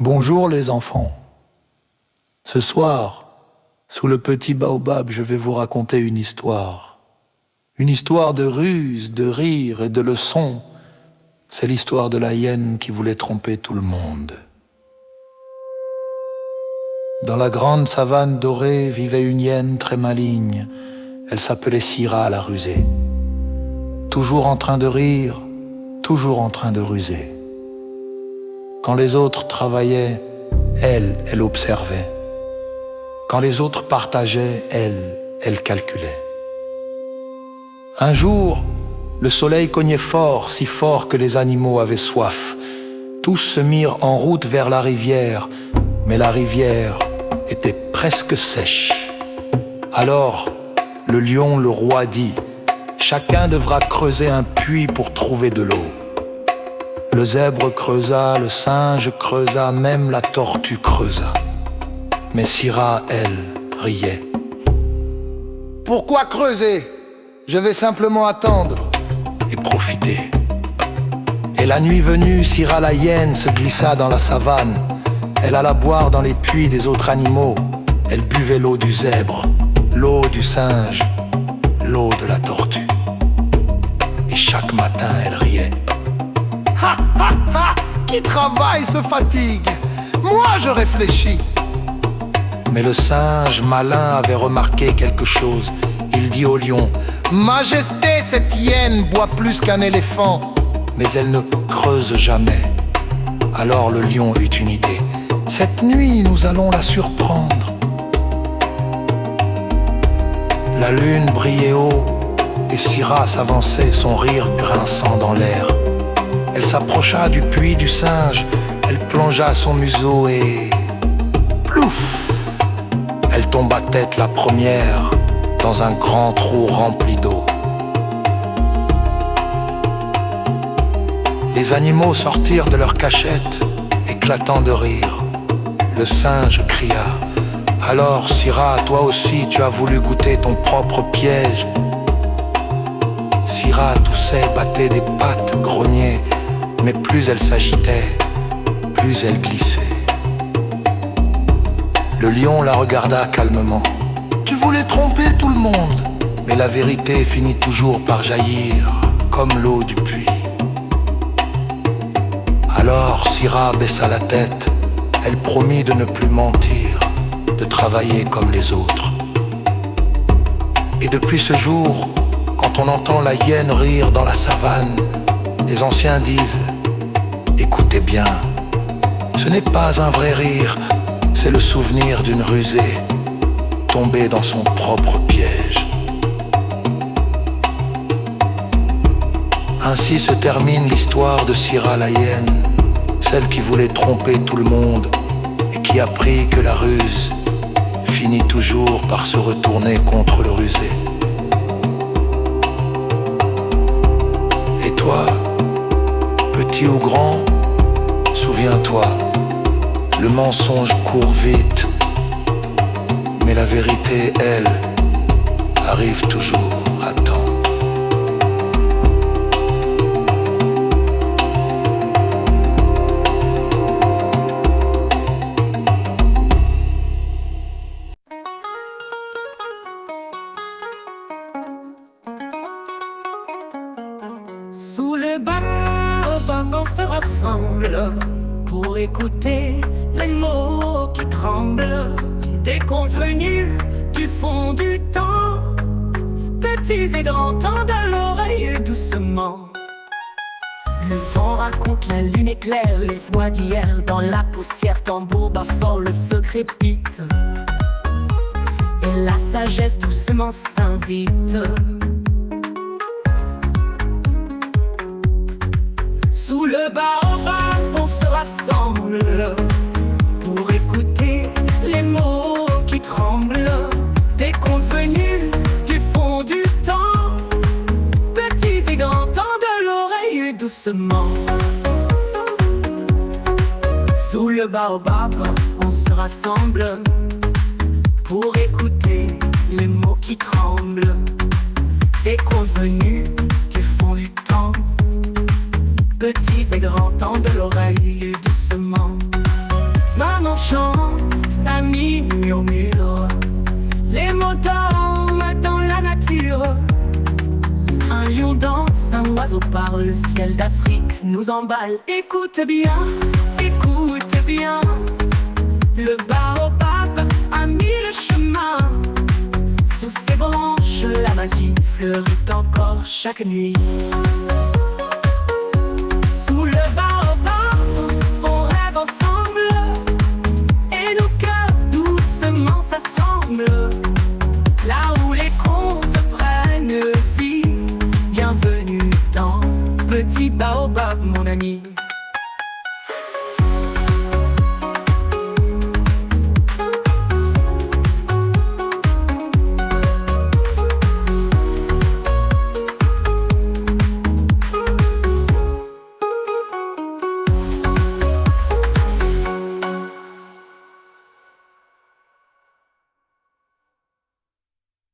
Bonjour les enfants. Ce soir, sous le petit baobab, je vais vous raconter une histoire. Une histoire de ruse, de rire et de leçons. C'est l'histoire de la hyène qui voulait tromper tout le monde. Dans la grande savane dorée vivait une hyène très maligne. Elle s'appelait Syrah la rusée. Toujours en train de rire, toujours en train de ruser. Quand les autres travaillaient, elle observait. Quand les autres partageaient, elle calculait. Un jour, le soleil cognait fort, si fort que les animaux avaient soif. Tous se mirent en route vers la rivière, mais la rivière était presque sèche. Alors, le lion, le roi, dit « Chacun devra creuser un puits pour trouver de l'eau. » Le zèbre creusa, le singe creusa, même la tortue creusa. Mais Syrah, elle, riait. « Pourquoi creuser? Je vais simplement attendre et profiter. » Et la nuit venue, Syrah la hyène se glissa dans la savane. Elle alla boire dans les puits des autres animaux. Elle buvait l'eau du zèbre, l'eau du singe, l'eau de la tortue. Et chaque matin, elle riait. Ha ha ha! Qui travaille se fatigue. Moi je réfléchis. Mais le singe malin avait remarqué quelque chose. Il dit au lion: Majesté, cette hyène boit plus qu'un éléphant, mais elle ne creuse jamais. Alors le lion eut une idée. Cette nuit nous allons la surprendre. La lune brillait haut et Syrah s'avançait, son rire grinçant dans l'air. Elle s'approcha du puits du singe, elle plongea son museau et... plouf! Elle tomba tête la première dans un grand trou rempli d'eau. Les animaux sortirent de leur cachette, éclatant de rire. Le singe cria: Alors Syrah, toi aussi tu as voulu goûter ton propre piège. Syrah toussait, battait des pattes, grognait. Mais plus elle s'agitait, plus elle glissait. Le lion la regarda calmement. Tu voulais tromper tout le monde, mais la vérité finit toujours par jaillir, comme l'eau du puits. Alors Syrah baissa la tête, elle promit de ne plus mentir, de travailler comme les autres. Et depuis ce jour, quand on entend la hyène rire dans la savane, les anciens disent: écoutez bien, ce n'est pas un vrai rire, c'est le souvenir d'une rusée tombée dans son propre piège. Ainsi se termine l'histoire de Syrah la hyène, celle qui voulait tromper tout le monde et qui apprit que la ruse finit toujours par se retourner contre le rusé. Et toi, petit ou grand, souviens-toi, le mensonge court vite, mais la vérité, elle, arrive toujours à temps. Sous le baobab, on se rassemble pour écouter les mots qui tremblent. Des contes venus du fond du temps, petits et grands, tendent à l'oreille doucement. Le vent raconte, la lune éclaire, les voix d'hier dans la poussière, tambour bat fort, le feu crépite. Et la sagesse doucement s'invite. Sous le baobab, on se rassemble pour écouter les mots qui tremblent. Des contes venus du fond du temps, petits et grands, tendent l'oreille doucement. Sous le baobab, on se rassemble pour écouter les mots qui tremblent. Des contes venus du fond du temps, petits et grands, tendent l'oreille doucement. oiseaux par le ciel d'Afrique nous emballe. Écoute bien, le baobab a mis le chemin. Sous ses branches, la magie fleurit encore chaque nuit.